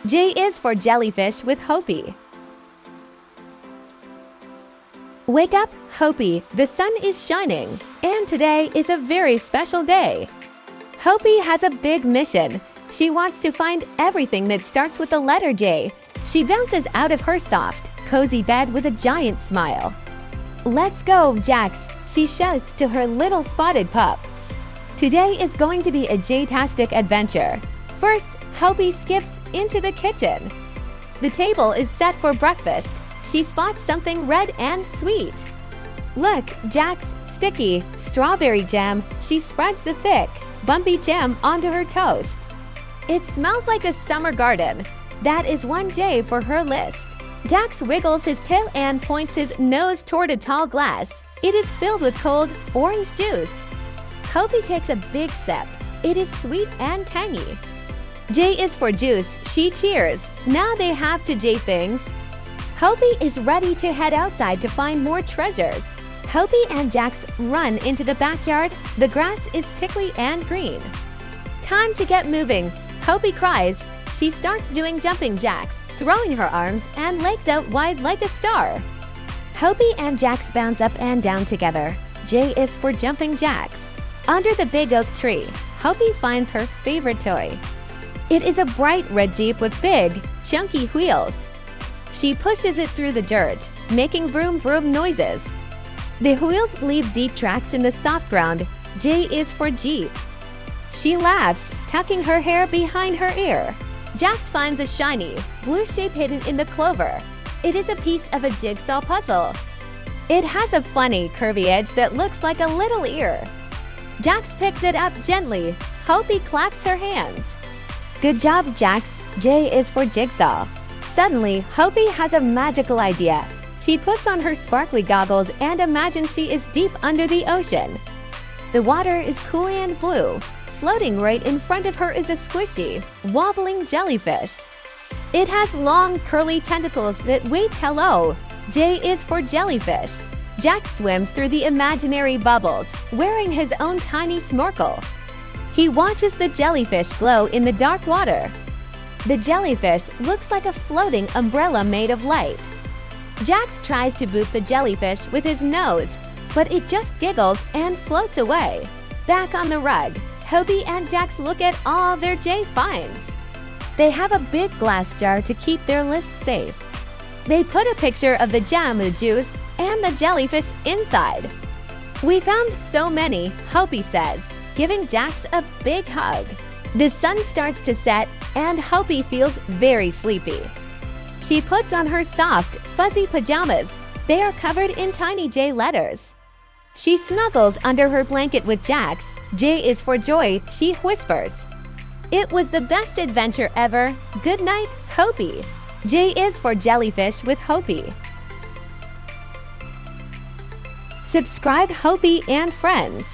J is for Jellyfish with Hopi. Wake up, Hopi, the sun is shining, and today is a very special day. Hopi has a big mission. She wants to find everything that starts with the letter J. She bounces out of her soft, cozy bed with a giant smile. "Let's go, Jax," she shouts to her little spotted pup. Today is going to be a J-tastic adventure. First, Hopi skips into the kitchen. The table is set for breakfast. She spots something red and sweet. "Look, Jax, sticky, strawberry jam." She spreads the thick, bumpy jam onto her toast. "It smells like a summer garden." That is one J for her list. Jax wiggles his tail and points his nose toward a tall glass. It is filled with cold, orange juice. Hopi takes a big sip. It is sweet and tangy. J is for juice. She cheers. Now they have to J things. Hopi is ready to head outside to find more treasures. Hopi and Jax run into the backyard. The grass is tickly and green. "Time to get moving," Hopi cries. She starts doing jumping jacks, throwing her arms and legs out wide like a star. Hopi and Jax bounce up and down together. J is for jumping jacks. Under the big oak tree, Hopi finds her favorite toy. It is a bright red Jeep with big, chunky wheels. She pushes it through the dirt, making vroom vroom noises. The wheels leave deep tracks in the soft ground. J is for Jeep. She laughs, tucking her hair behind her ear. Jax finds a shiny, blue shape hidden in the clover. It is a piece of a jigsaw puzzle. It has a funny, curvy edge that looks like a little ear. Jax picks it up gently. Hopi claps her hands. "Good job, Jax." J is for jigsaw. Suddenly, Hopi has a magical idea. She puts on her sparkly goggles and imagines she is deep under the ocean. The water is cool and blue. Floating right in front of her is a squishy, wobbling jellyfish. It has long, curly tentacles that wave hello. J is for jellyfish. Jax swims through the imaginary bubbles, wearing his own tiny snorkel. He watches the jellyfish glow in the dark water. The jellyfish looks like a floating umbrella made of light. Jax tries to boot the jellyfish with his nose, but it just giggles and floats away. Back on the rug, Hopi and Jax look at all their J finds. They have a big glass jar to keep their list safe. They put a picture of the jam, the juice, and the jellyfish inside. "We found so many," Hopi says, giving Jax a big hug. The sun starts to set, and Hopi feels very sleepy. She puts on her soft, fuzzy pajamas. They are covered in tiny J letters. She snuggles under her blanket with Jax. J is for joy, she whispers. "It was the best adventure ever. Good night, Hopi." J is for jellyfish with Hopi. Subscribe Hopi and Friends.